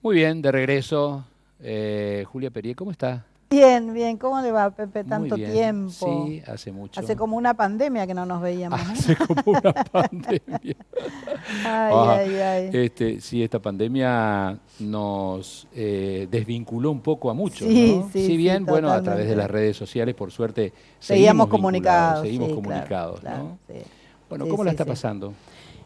Muy bien, de regreso. Julia Perier, ¿cómo está? Bien, bien. ¿Cómo le va, Pepe? Muy Tanto bien. tiempo. Sí, hace Hace mucho. como una pandemia que no nos veíamos, ¿eh? Hace como una pandemia. Ay, Ajá. ay, ay. Sí, esta pandemia nos desvinculó un poco a muchos, Sí, ¿no? sí, Si sí, bien, bueno, a través de las totalmente. redes sociales, por suerte, Seguíamos seguimos vinculados, comunicados, seguimos sí, claro, comunicados, claro, ¿no? sí. Bueno, Sí, ¿cómo la sí, está sí. pasando?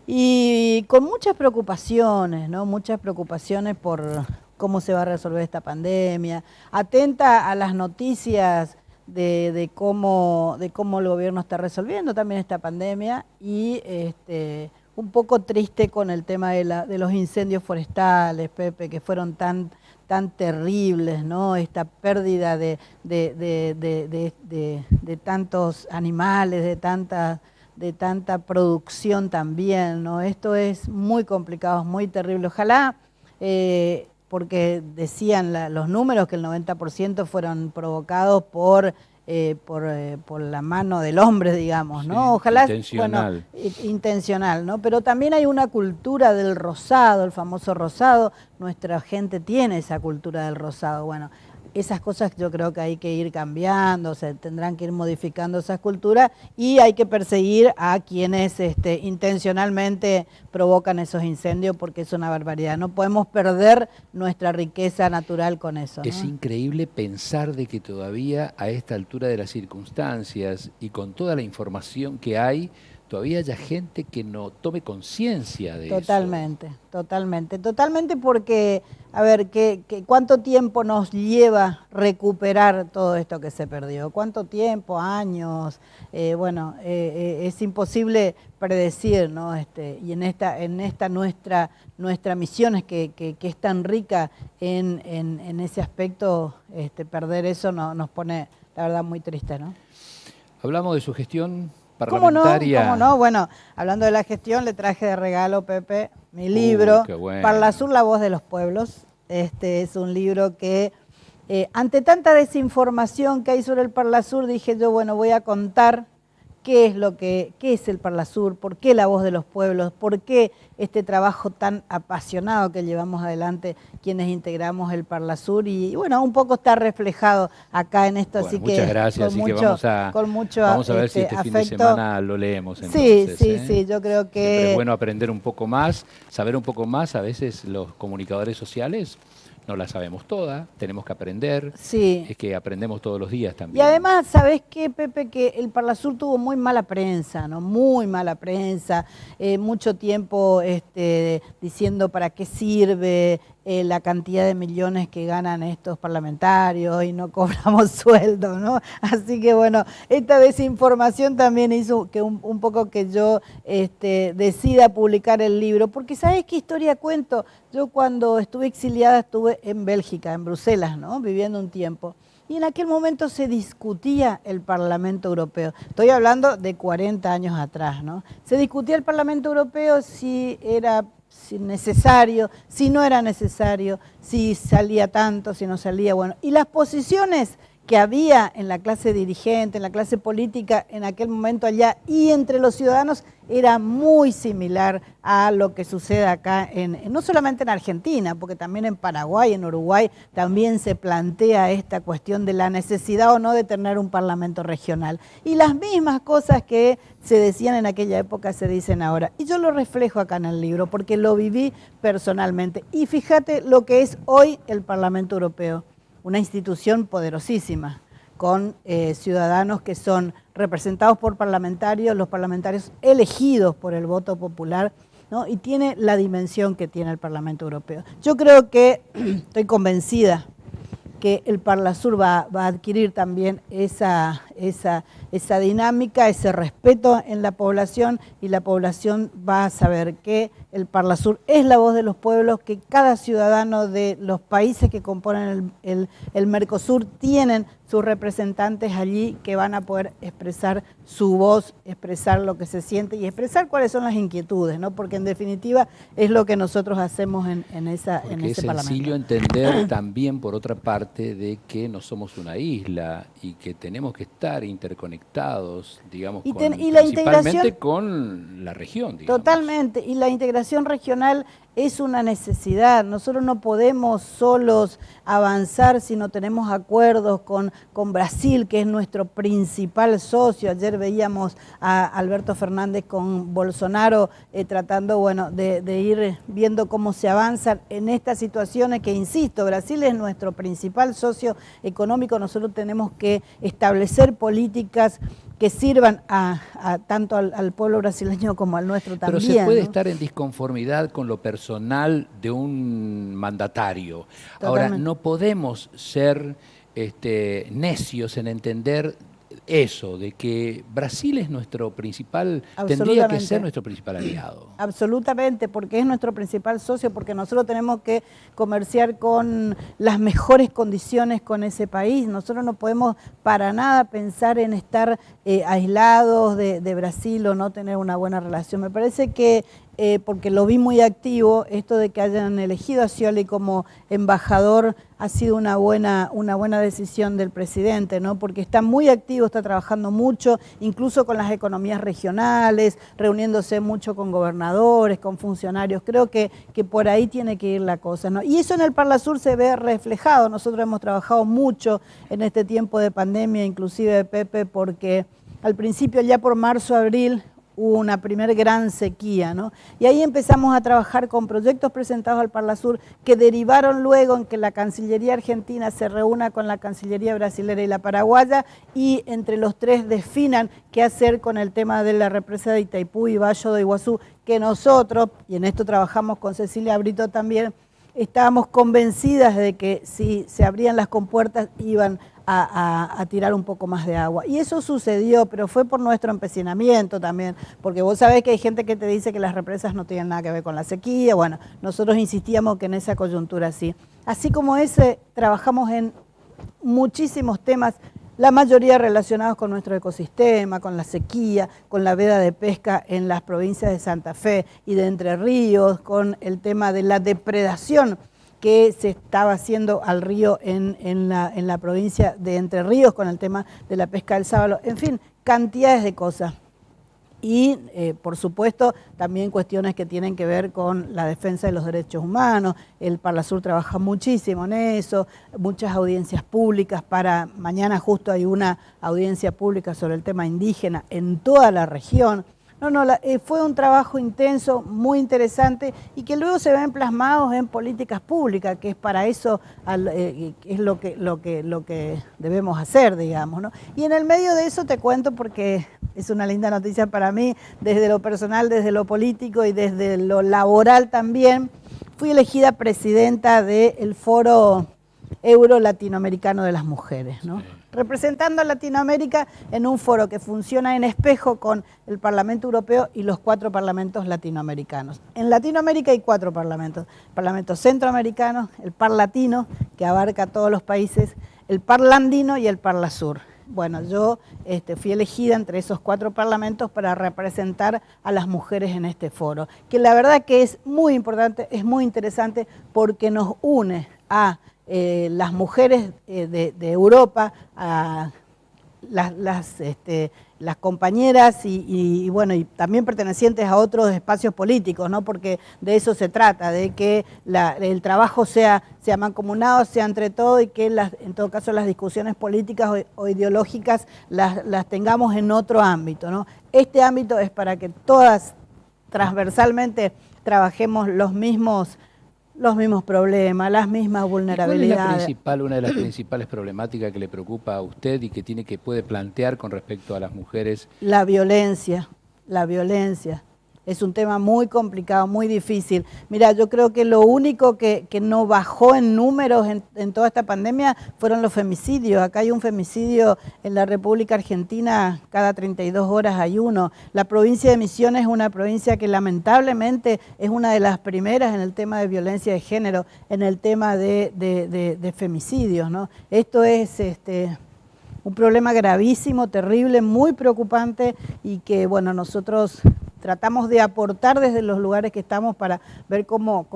Y con muchas preocupaciones, ¿no? Muchas preocupaciones por cómo se va a resolver esta pandemia. Atenta a las noticias de cómo el gobierno está resolviendo también esta pandemia y un poco triste con el tema de los incendios forestales, Pepe, que fueron tan terribles, ¿no? Esta pérdida de tantos animales, de tanta producción también, ¿no? Esto es muy complicado, es muy terrible. Ojalá, porque decían los números que el 90% fueron provocados por la mano del hombre, digamos, ¿no? Sí, Ojalá, bueno, intencional. intencional, ¿no? Pero también hay una cultura del rosado, el famoso rosado. Nuestra gente tiene esa cultura del rosado. Bueno, esas cosas yo creo que hay que ir cambiando, se tendrán que ir modificando esas culturas y hay que perseguir a quienes intencionalmente provocan esos incendios porque es una barbaridad. No podemos perder nuestra riqueza natural con eso, Es ¿no? increíble pensar de que todavía a esta altura de las circunstancias y con toda la información que hay, todavía haya gente que no tome conciencia de eso. Totalmente, totalmente, totalmente porque, a ver, ¿cuánto tiempo nos lleva recuperar todo esto que se perdió? ¿Cuánto tiempo? Años. Bueno, es imposible predecir, ¿no? Y en esta nuestra misión es que es tan rica en ese aspecto, perder eso nos pone, la verdad, muy triste, ¿no? Hablamos de su gestión ¿Cómo no? ¿Cómo parlamentaria. no? Bueno, hablando de la gestión, le traje de regalo, Pepe, mi libro, Qué bueno. Parlasur, la voz de los pueblos. Este es un libro que, ante tanta desinformación que hay sobre el Parlasur, dije yo, bueno, voy a contar qué es el Parlasur, por qué la voz de los pueblos, por qué este trabajo tan apasionado que llevamos adelante quienes integramos el Parlasur y bueno, un poco está reflejado acá en esto, Bueno, así muchas que gracias. con Así que mucho, con mucho vamos a ver si este fin de afecto. semana lo leemos Sí, entonces, sí, ¿eh? sí, yo creo Siempre es que bueno aprender un poco más, saber un poco más. A veces los comunicadores sociales no la sabemos toda, tenemos que aprender. sí. Es que aprendemos todos los días Y también. además, ¿sabés qué, Pepe? Que el Parlasur tuvo muy mala prensa, ¿no? Muy mala prensa, mucho tiempo diciendo para qué sirve la cantidad de millones que ganan estos parlamentarios y no cobramos sueldo, ¿no? Así que bueno, esta desinformación también hizo que un poco que yo decida publicar el libro, porque ¿sabés qué historia cuento? Yo cuando estuve exiliada estuve en Bélgica, en Bruselas, ¿no? Viviendo un tiempo. Y en aquel momento se discutía el Parlamento Europeo. Estoy hablando de 40 años atrás, ¿no? Se discutía el Parlamento Europeo si necesario, si no era necesario, si salía tanto, si no salía, bueno. Y las posiciones que había en la clase dirigente, en la clase política en aquel momento allá y entre los ciudadanos era muy similar a lo que sucede acá, no solamente en Argentina, porque también en Paraguay, en Uruguay, también se plantea esta cuestión de la necesidad o no de tener un parlamento regional. Y las mismas cosas que se decían en aquella época se dicen ahora. Y yo lo reflejo acá en el libro, porque lo viví personalmente. Y fíjate lo que es hoy el Parlamento Europeo, una institución poderosísima, con ciudadanos que son representados por parlamentarios, los parlamentarios elegidos por el voto popular, ¿no? Y tiene la dimensión que tiene el Parlamento Europeo. Yo creo que, estoy convencida, que el Parlasur va a adquirir también esa dinámica, ese respeto en la población, y la población va a saber que el Parlasur es la voz de los pueblos, que cada ciudadano de los países que componen el Mercosur tienen sus representantes allí que van a poder expresar su voz, expresar lo que se siente y expresar cuáles son las inquietudes, ¿no? Porque en definitiva es lo que nosotros hacemos en Porque es ese Parlamento. sencillo entender también, por otra parte, de que no somos una isla y que tenemos que estar interconectados, digamos, Y la integración. principalmente con la región, digamos. Totalmente, y la integración regional es una necesidad. Nosotros no podemos solos avanzar si no tenemos acuerdos con Brasil, que es nuestro principal socio. Ayer veíamos a Alberto Fernández con Bolsonaro tratando, bueno, de ir viendo cómo se avanzan en estas situaciones que, insisto, Brasil es nuestro principal socio económico. Nosotros tenemos que establecer políticas que sirvan tanto al pueblo brasileño como al nuestro también. Pero se puede, ¿no?, estar en disconformidad con lo personal de un mandatario. Totalmente. Ahora, no podemos ser necios en entender eso, de que Brasil es nuestro principal, tendría que ser nuestro principal aliado. Absolutamente, porque es nuestro principal socio, porque nosotros tenemos que comerciar con las mejores condiciones con ese país. Nosotros no podemos para nada pensar en estar aislados de Brasil o no tener una buena relación. Me parece que porque lo vi muy activo, esto de que hayan elegido a Scioli como embajador ha sido una buena decisión del presidente, ¿no? Porque está muy activo, está trabajando mucho, incluso con las economías regionales, reuniéndose mucho con gobernadores, con funcionarios. Creo que por ahí tiene que ir la cosa, ¿no? Y eso en el Parlasur se ve reflejado. Nosotros hemos trabajado mucho en este tiempo de pandemia, inclusive de Pepe, porque al principio, ya por marzo, abril, hubo una primer gran sequía, ¿no? Y ahí empezamos a trabajar con proyectos presentados al Parlasur que derivaron luego en que la Cancillería Argentina se reúna con la Cancillería Brasilera y la Paraguaya y entre los tres definan qué hacer con el tema de la represa de Itaipú y Bayo de Iguazú, que nosotros, y en esto trabajamos con Cecilia Brito también, estábamos convencidas de que si se abrían las compuertas iban a tirar un poco más de agua. Y eso sucedió, pero fue por nuestro empecinamiento también, porque vos sabés que hay gente que te dice que las represas no tienen nada que ver con la sequía. Bueno, nosotros insistíamos que en esa coyuntura sí. Así como ese, trabajamos en muchísimos temas, la mayoría relacionados con nuestro ecosistema, con la sequía, con la veda de pesca en las provincias de Santa Fe y de Entre Ríos, con el tema de la depredación que se estaba haciendo al río en la provincia de Entre Ríos, con el tema de la pesca del sábalo, en fin, cantidades de cosas. Y, por supuesto, también cuestiones que tienen que ver con la defensa de los derechos humanos. El Parlasur trabaja muchísimo en eso, muchas audiencias públicas mañana justo hay una audiencia pública sobre el tema indígena en toda la región. Fue un trabajo intenso, muy interesante y que luego se ven plasmados en políticas públicas, que es para eso es lo que debemos hacer, digamos, ¿no? Y en el medio de eso te cuento, porque es una linda noticia para mí, desde lo personal, desde lo político y desde lo laboral también, fui elegida presidenta del Foro Euro-Latinoamericano de las Mujeres, ¿no? Sí. Representando a Latinoamérica en un foro que funciona en espejo con el Parlamento Europeo y los 4 parlamentos latinoamericanos. En Latinoamérica hay 4 parlamentos: el Parlamento Centroamericano, el Parlatino, que abarca todos los países, el Parlandino y el Parlasur. Bueno, yo fui elegida entre esos 4 parlamentos para representar a las mujeres en este foro, que la verdad que es muy importante, es muy interesante, porque nos une a las mujeres de Europa, a las compañeras y bueno, y también pertenecientes a otros espacios políticos, ¿no? Porque de eso se trata, de que el trabajo sea mancomunado, sea entre todos, y que en todo caso las discusiones políticas o ideológicas las tengamos en otro ámbito, ¿no? Este ámbito es para que todas transversalmente trabajemos los mismos problemas, las mismas vulnerabilidades. ¿Cuál es una de las principales problemáticas que le preocupa a usted y que puede plantear con respecto a las mujeres? La violencia. Es un tema muy complicado, muy difícil. Mira, yo creo que lo único que no bajó en números en toda esta pandemia fueron los femicidios. Acá hay un femicidio en la República Argentina, cada 32 horas hay uno. La provincia de Misiones es una provincia que lamentablemente es una de las primeras en el tema de violencia de género, en el tema de femicidios, ¿no? Esto es un problema gravísimo, terrible, muy preocupante, y que, bueno, nosotros tratamos de aportar desde los lugares que estamos para ver cómo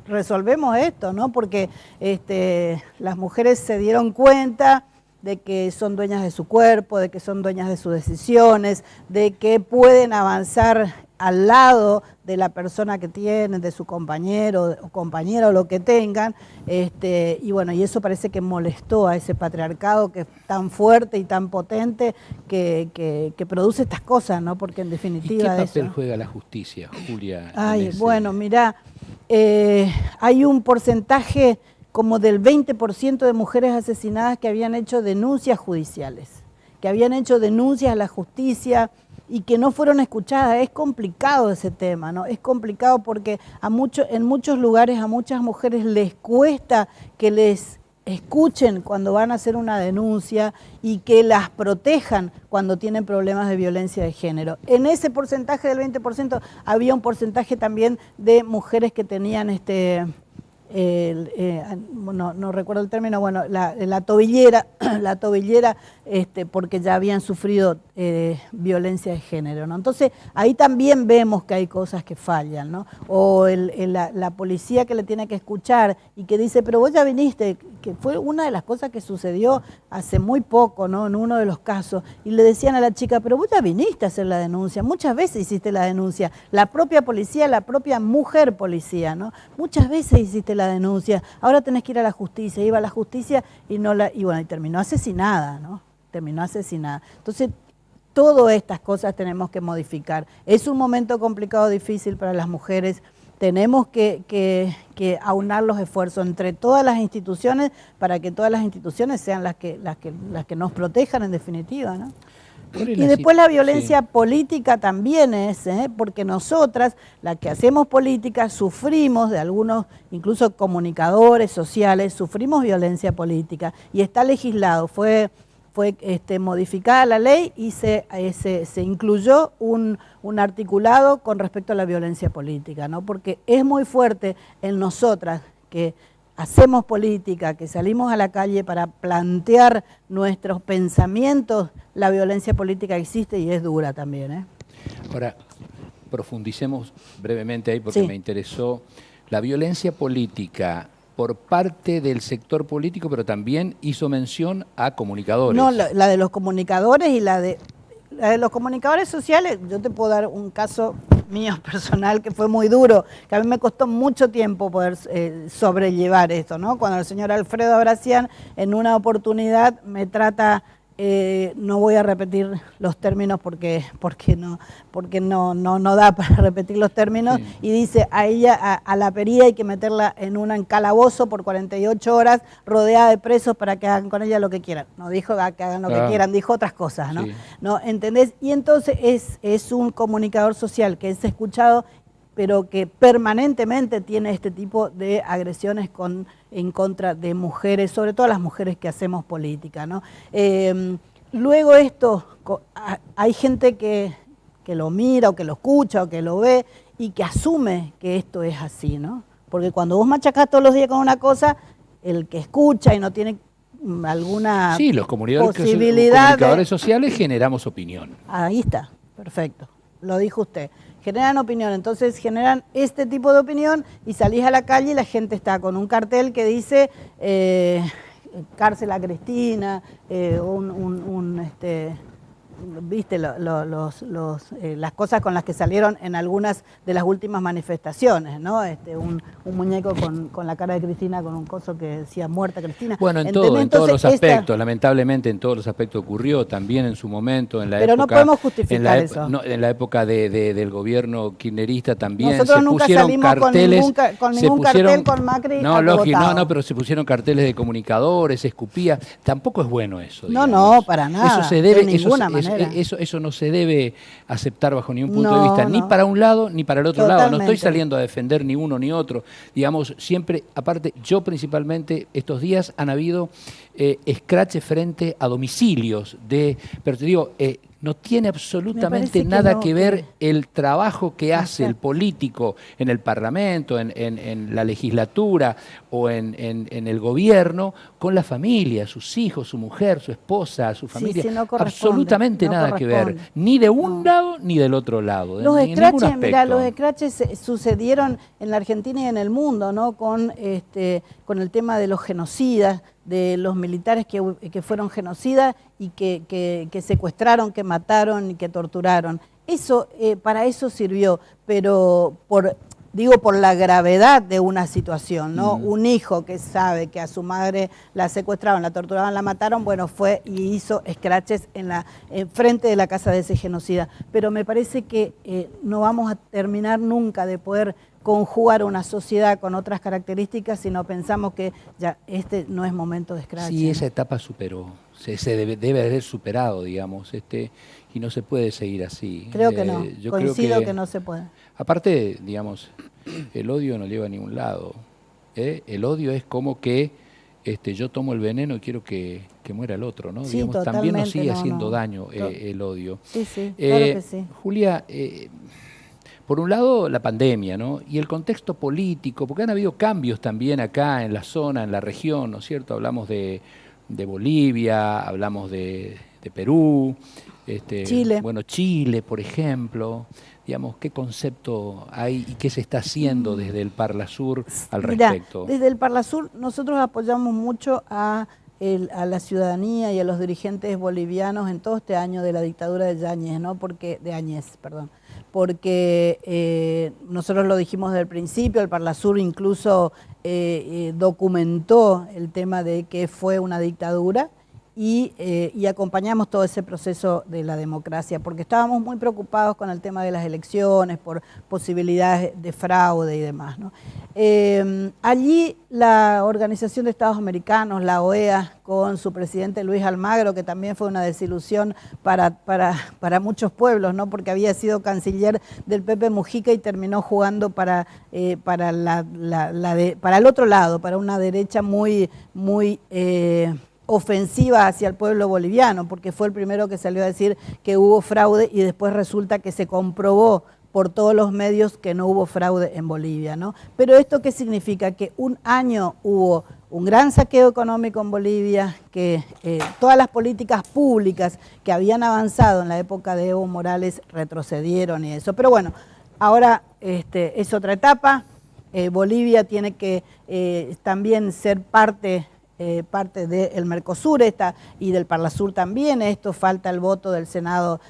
resolvemos esto, ¿no? Porque las mujeres se dieron cuenta de que son dueñas de su cuerpo, de que son dueñas de sus decisiones, de que pueden avanzar al lado de la persona que tienen, de su compañero o compañera o lo que tengan, y bueno, y eso parece que molestó a ese patriarcado que es tan fuerte y tan potente que produce estas cosas, ¿no? Porque en definitiva... ¿Y qué papel juega la justicia, Julia? Ay, bueno, mirá, hay un porcentaje como del 20% de mujeres asesinadas que habían hecho denuncias judiciales, que habían hecho denuncias a la justicia y que no fueron escuchadas. Es complicado ese tema, ¿no? Es complicado porque en muchos lugares a muchas mujeres les cuesta que les escuchen cuando van a hacer una denuncia y que las protejan cuando tienen problemas de violencia de género. En ese porcentaje del 20% había un porcentaje también de mujeres que tenían no recuerdo el término, bueno, la tobillera, porque ya habían sufrido violencia de género, ¿no? Entonces, ahí también vemos que hay cosas que fallan, ¿no? O la policía que le tiene que escuchar y que dice, pero vos ya viniste, que fue una de las cosas que sucedió hace muy poco, ¿no? En uno de los casos, y le decían a la chica, pero vos ya viniste a hacer la denuncia, muchas veces hiciste la denuncia, la propia policía, la propia mujer policía, ¿no? Muchas veces hiciste la denuncia, ahora tenés que ir a la justicia. Iba a la justicia y bueno, y terminó asesinada, ¿no? Terminó asesinada. Entonces, todas estas cosas tenemos que modificar. Es un momento complicado, difícil para las mujeres. Tenemos que aunar los esfuerzos entre todas las instituciones para que todas las instituciones sean las que nos protejan en definitiva, ¿no? Y después la violencia política también es, porque nosotras, las que hacemos política, sufrimos de algunos, incluso comunicadores sociales, sufrimos violencia política y está legislado, fue modificada la ley y se incluyó un articulado con respecto a la violencia política, ¿no? Porque es muy fuerte en nosotras que hacemos política, que salimos a la calle para plantear nuestros pensamientos, la violencia política existe y es dura también, ¿eh? Ahora, profundicemos brevemente ahí porque me interesó. La violencia política por parte del sector político, pero también hizo mención a comunicadores. No, la de los comunicadores y la de los comunicadores sociales. Yo te puedo dar un caso mío personal que fue muy duro, que a mí me costó mucho tiempo poder sobrellevar esto, ¿no? Cuando el señor Alfredo Abracián en una oportunidad me trata, no voy a repetir los términos porque no da para repetir los términos, y dice a ella, a la Pería hay que meterla en un calabozo por 48 horas rodeada de presos para que hagan con ella lo que quieran. No dijo que hagan lo que quieran, dijo otras cosas, ¿no? ¿No? ¿Entendés? Y entonces es un comunicador social que es escuchado, pero que permanentemente tiene este tipo de agresiones en contra de mujeres, sobre todo las mujeres que hacemos política, ¿no? Luego esto, hay gente que lo mira o que lo escucha o que lo ve y que asume que esto es así, ¿no? Porque cuando vos machacás todos los días con una cosa, el que escucha y no tiene alguna los comunicadores sociales generamos opinión. Ahí está, perfecto, lo dijo usted. Generan opinión, entonces generan este tipo de opinión y salís a la calle y la gente está con un cartel que dice cárcel a Cristina, viste las cosas con las que salieron en algunas de las últimas manifestaciones, ¿no? Un muñeco con la cara de Cristina, con un coso que decía muerta Cristina. Bueno, en todos los aspectos, lamentablemente en todos los aspectos ocurrió, también en su momento, en la época... Pero no podemos justificar eso. En la época del gobierno kirchnerista también nosotros se nunca pusieron salimos carteles... con ningún cartel con Macri no, pero se pusieron carteles de comunicadores, se escupía. Tampoco es bueno eso, digamos. No, para nada, eso se debe, de ninguna manera. Eso no se debe aceptar bajo ningún punto de vista, ni para un lado ni para el otro lado. No estoy saliendo a defender ni uno ni otro. Digamos, siempre, aparte, yo principalmente, estos días han habido escraches frente a domicilios pero te digo, no tiene absolutamente nada que ver el trabajo que hace el político en el Parlamento, en la legislatura o en el gobierno con la familia, sus hijos, su mujer, su esposa, su familia. Absolutamente nada que ver, ni de un lado ni del otro lado. Los escraches, mirá, los escraches sucedieron en la Argentina y en el mundo, ¿no? Con el tema de los genocidas, de los militares que fueron genocidas y que secuestraron, que mataron y que torturaron. Eso, para eso sirvió, pero digo por la gravedad de una situación, ¿no? Un hijo que sabe que a su madre la secuestraron, la torturaron, la mataron, bueno, fue y hizo escraches en frente de la casa de ese genocida. Pero me parece que no vamos a terminar nunca de poder conjugar una sociedad con otras características si no pensamos que ya este no es momento de escrache. Sí, esa etapa superó, se debe haber superado, digamos, y no se puede seguir así. Creo que no, coincido que no se puede. Aparte, digamos, el odio no lleva a ningún lado. El odio es como que yo tomo el veneno y quiero que muera el otro, ¿no? Sí, Digamos, también nos sigue haciendo daño el odio. Sí, sí, claro que sí. Julia, por un lado la pandemia, ¿no? Y el contexto político, porque han habido cambios también acá en la zona, en la región, ¿no es cierto? Hablamos de Bolivia, hablamos de Perú, Chile. Bueno, Chile, por ejemplo. Digamos, ¿qué concepto hay y qué se está haciendo desde el Parlasur al respecto? Desde el Parlasur nosotros apoyamos mucho a la ciudadanía y a los dirigentes bolivianos en todo este año de la dictadura de Yáñez, ¿no? Porque nosotros lo dijimos desde el principio, el Parlasur incluso documentó el tema de que fue una dictadura y acompañamos todo ese proceso de la democracia, porque estábamos muy preocupados con el tema de las elecciones, por posibilidades de fraude y demás, ¿no? Allí la Organización de Estados Americanos, la OEA, con su presidente Luis Almagro, que también fue una desilusión para muchos pueblos, ¿no? Porque había sido canciller del Pepe Mujica y terminó jugando para el otro lado, para una derecha muy ofensiva hacia el pueblo boliviano, porque fue el primero que salió a decir que hubo fraude y después resulta que se comprobó por todos los medios que no hubo fraude en Bolivia, ¿no? Pero ¿esto qué significa? Que un año hubo un gran saqueo económico en Bolivia, que todas las políticas públicas que habían avanzado en la época de Evo Morales retrocedieron y eso. Pero bueno, ahora es otra etapa. Bolivia tiene que también ser parte del Mercosur y del Parlasur también. Esto falta el voto del Senado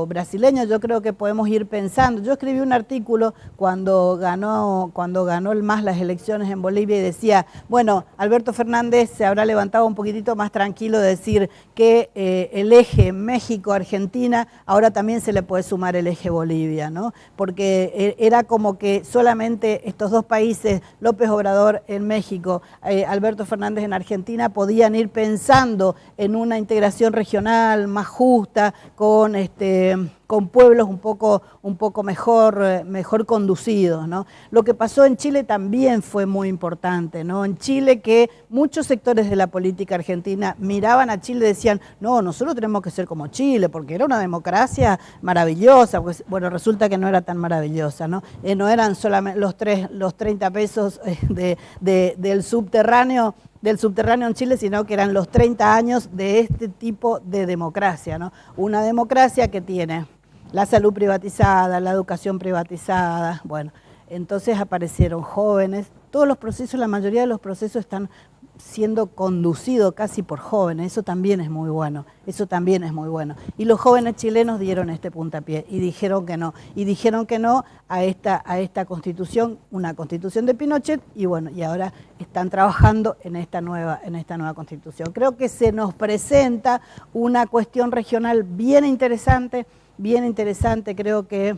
brasileño. Yo creo que podemos ir pensando. Yo escribí un artículo cuando ganó el MAS las elecciones en Bolivia y decía, bueno, Alberto Fernández se habrá levantado un poquitito más tranquilo de decir que el eje México-Argentina ahora también se le puede sumar el eje Bolivia, ¿no? Porque era como que solamente estos dos países, López Obrador en México, Alberto Fernández en Argentina, podían ir pensando en una integración regional más justa, con pueblos un poco mejor conducidos, ¿no? Lo que pasó en Chile también fue muy importante, ¿no? En Chile, que muchos sectores de la política argentina miraban a Chile y decían, no, nosotros tenemos que ser como Chile, porque era una democracia maravillosa. Pues, bueno, resulta que no era tan maravillosa, ¿no? No eran solamente los 30 pesos del subterráneo en Chile, sino que eran los 30 años de este tipo de democracia, ¿no? Una democracia que tiene la salud privatizada, la educación privatizada, bueno, entonces aparecieron jóvenes, todos los procesos, la mayoría de los procesos están siendo conducidos casi por jóvenes, eso también es muy bueno, Y los jóvenes chilenos dieron este puntapié y dijeron que no a esta constitución, una constitución de Pinochet, y bueno, y ahora están trabajando en esta nueva constitución. Creo que se nos presenta una cuestión regional bien interesante, creo que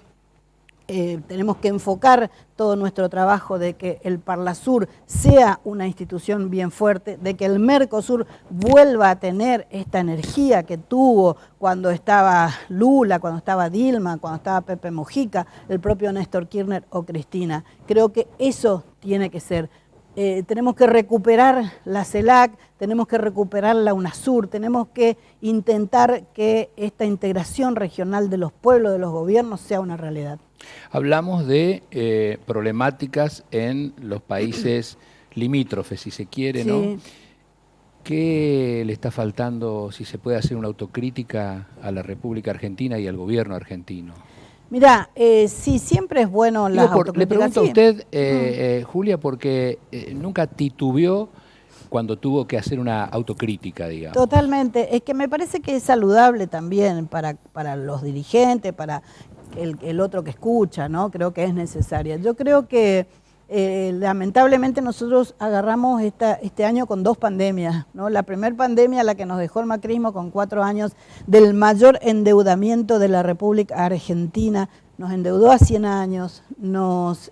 tenemos que enfocar todo nuestro trabajo de que el Parlasur sea una institución bien fuerte, de que el Mercosur vuelva a tener esta energía que tuvo cuando estaba Lula, cuando estaba Dilma, cuando estaba Pepe Mujica, el propio Néstor Kirchner o Cristina. Creo que eso tiene que ser. Tenemos que recuperar la CELAC, tenemos que recuperar la UNASUR, tenemos que intentar que esta integración regional de los pueblos, de los gobiernos, sea una realidad. Hablamos de problemáticas en los países limítrofes, si se quiere, ¿no? Sí. ¿Qué le está faltando, si se puede hacer una autocrítica a la República Argentina y al gobierno argentino? Mirá, sí, siempre es bueno las autocríticas. Le pregunto a usted, Julia, porque nunca titubeó cuando tuvo que hacer una autocrítica, digamos. Totalmente, es que me parece que es saludable también para los dirigentes, para el otro que escucha, ¿no? Creo que es necesaria. Yo creo que lamentablemente nosotros agarramos este año con 2 pandemias, ¿no? La primera pandemia, la que nos dejó el macrismo con 4 años del mayor endeudamiento de la República Argentina, nos endeudó a 100 años, nos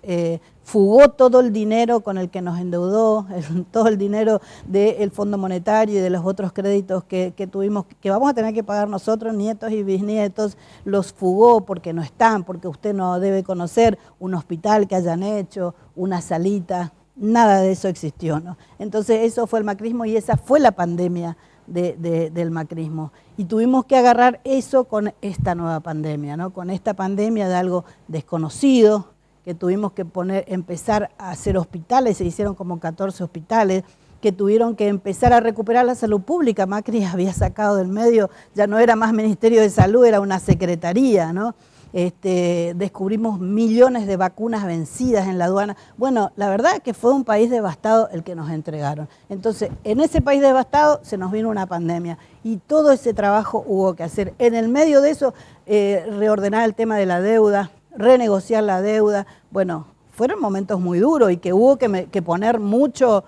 fugó todo el dinero con el que nos endeudó, todo el dinero del Fondo Monetario y de los otros créditos que tuvimos, que vamos a tener que pagar nosotros, nietos y bisnietos, los fugó porque no están, porque usted no debe conocer un hospital que hayan hecho, una salita, nada de eso existió, ¿no? Entonces eso fue el macrismo y esa fue la pandemia del macrismo. Y tuvimos que agarrar eso con esta nueva pandemia, ¿no? Con esta pandemia de algo desconocido, que tuvimos que empezar a hacer hospitales, se hicieron como 14 hospitales, que tuvieron que empezar a recuperar la salud pública. Macri había sacado del medio, ya no era más Ministerio de Salud, era una secretaría, ¿no? Descubrimos millones de vacunas vencidas en la aduana. Bueno, la verdad es que fue un país devastado el que nos entregaron. Entonces, en ese país devastado se nos vino una pandemia y todo ese trabajo hubo que hacer. En el medio de eso, reordenar el tema de la deuda, renegociar la deuda. Bueno, fueron momentos muy duros y que hubo que poner mucha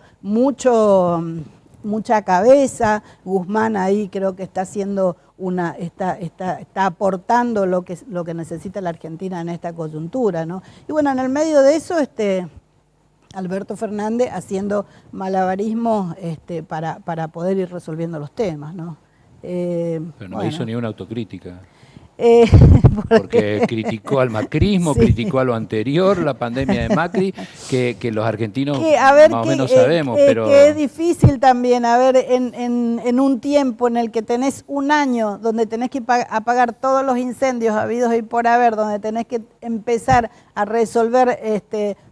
cabeza. Guzmán ahí creo que está haciendo está aportando lo que necesita la Argentina en esta coyuntura, ¿no? Y bueno, en el medio de eso, Alberto Fernández haciendo malabarismos para poder ir resolviendo los temas, ¿no? Pero no hizo ni una autocrítica. Porque Porque criticó al macrismo, sí, criticó a lo anterior, la pandemia de Macri, que los argentinos más o menos sabemos. Pero que es difícil también, en un tiempo en el que tenés un año donde tenés que apagar todos los incendios habidos y por haber, donde tenés que empezar a resolver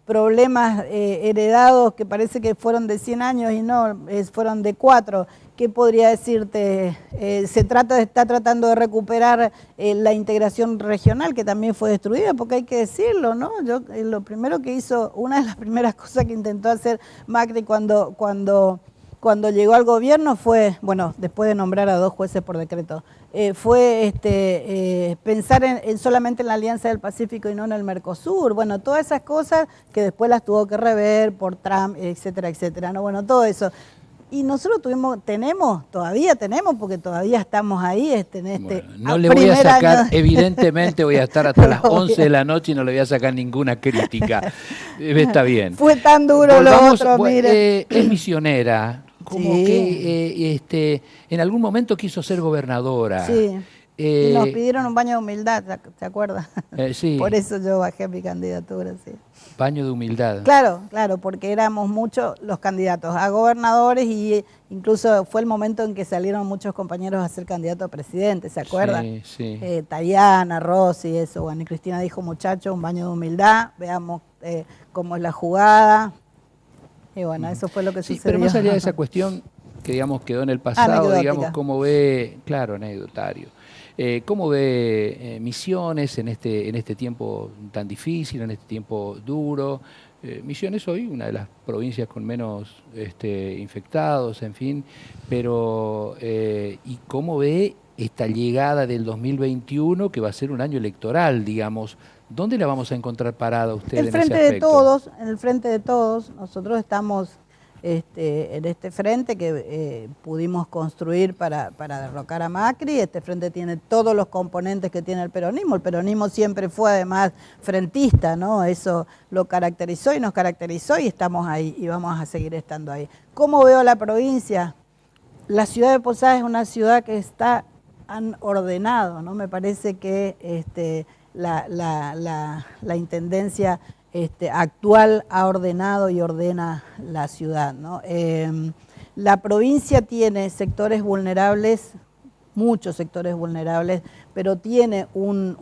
problemas heredados que parece que fueron de 100 años y no, fueron de 4. ¿Qué podría decirte? Está tratando de recuperar la integración regional que también fue destruida, porque hay que decirlo, ¿no? Lo primero que hizo, una de las primeras cosas que intentó hacer Macri cuando llegó al gobierno fue, bueno, después de nombrar a 2 jueces por decreto, fue pensar solamente en la Alianza del Pacífico y no en el Mercosur. Bueno, todas esas cosas que después las tuvo que rever por Trump, etcétera, etcétera, ¿no? Bueno, todo eso. Y nosotros todavía tenemos, porque todavía estamos ahí bueno, no le voy a sacar, evidentemente voy a estar hasta las 11 de la noche y no le voy a sacar ninguna crítica. Está bien. Fue tan duro lo otro, mire. Es misionera, como sí, que en algún momento quiso ser gobernadora. Sí. Y nos pidieron un baño de humildad, ¿se acuerda? Sí. Por eso yo bajé mi candidatura, sí. Baño de humildad. Claro, porque éramos muchos los candidatos a gobernadores y incluso fue el momento en que salieron muchos compañeros a ser candidatos a presidente, ¿se acuerdan? Sí, sí. Tayana, Rossi, eso. Bueno, y Cristina dijo, muchachos, un baño de humildad, veamos cómo es la jugada. Y bueno, eso fue lo que sucedió. Pero más allá de esa cuestión que digamos quedó en el pasado, digamos, cómo ve, claro, anecdotario. ¿Cómo ve Misiones en este tiempo tan difícil, en este tiempo duro? Misiones hoy, una de las provincias con menos infectados, en fin, pero ¿y cómo ve esta llegada del 2021, que va a ser un año electoral, digamos? ¿Dónde la vamos a encontrar parada usted en ese aspecto? En el frente de todos, nosotros estamos en este frente que pudimos construir para derrocar a Macri. Este frente tiene todos los componentes que tiene el peronismo. El peronismo siempre fue además frentista, ¿no? Eso lo caracterizó y nos caracterizó y estamos ahí y vamos a seguir estando ahí. ¿Cómo veo la provincia? La ciudad de Posadas es una ciudad que han ordenado, ¿no? Me parece que la intendencia actual ha ordenado y ordena la ciudad, ¿no? La provincia tiene sectores vulnerables, muchos sectores vulnerables, pero tiene un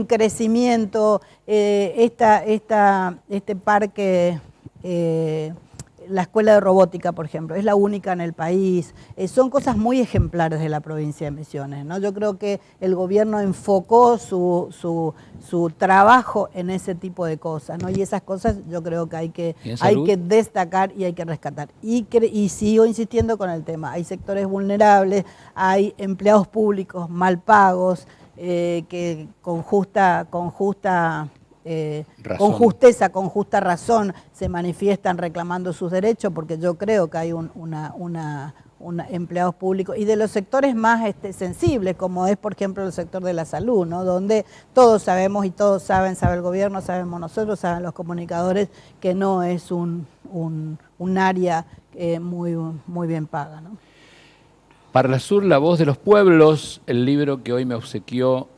crecimiento, este parque la escuela de robótica, por ejemplo, es la única en el país. Son cosas muy ejemplares de la provincia de Misiones, ¿no? Yo creo que el gobierno enfocó su trabajo en ese tipo de cosas, ¿no? Y esas cosas yo creo que hay que destacar y hay que rescatar. Y sigo insistiendo con el tema, hay sectores vulnerables, hay empleados públicos mal pagos, que con justa razón se manifiestan reclamando sus derechos, porque yo creo que hay empleados públicos y de los sectores más sensibles, como es por ejemplo el sector de la salud, ¿no? Donde todos sabemos y todos saben, sabe el gobierno, sabemos nosotros, saben los comunicadores, que no es un área muy bien paga, ¿no? Parlasur, la voz de los pueblos, el libro que hoy me obsequió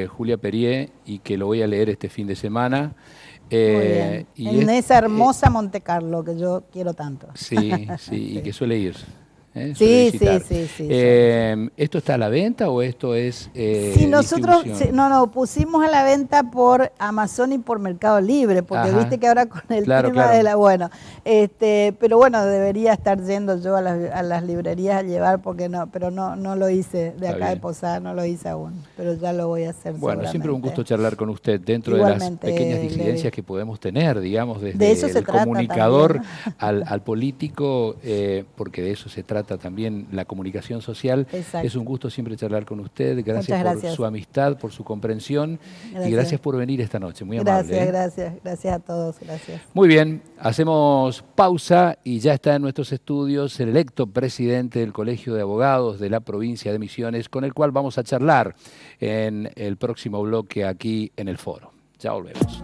Julia Perier y que lo voy a leer este fin de semana. Muy bien. En esa hermosa Monte Carlo que yo quiero tanto. Sí, sí, y que suele ir. Sí. ¿Esto está a la venta o esto es sí, nosotros pusimos a la venta por Amazon y por Mercado Libre, porque viste que ahora con el tema de la... Bueno, pero bueno, debería estar yendo yo a las librerías a llevar, pero no lo hice de acá de Posada, no lo hice aún, pero ya lo voy a hacer seguramente. Siempre un gusto charlar con usted dentro de las pequeñas disidencias que podemos tener, digamos, desde el comunicador al político, porque de eso se trata también la comunicación social. Exacto. Es un gusto siempre charlar con usted. Gracias por su amistad, por su comprensión y gracias por venir esta noche. Muy amable. Gracias a todos. Gracias. Muy bien, hacemos pausa y ya está en nuestros estudios el electo presidente del Colegio de Abogados de la provincia de Misiones, con el cual vamos a charlar en el próximo bloque aquí en el foro. Ya volvemos.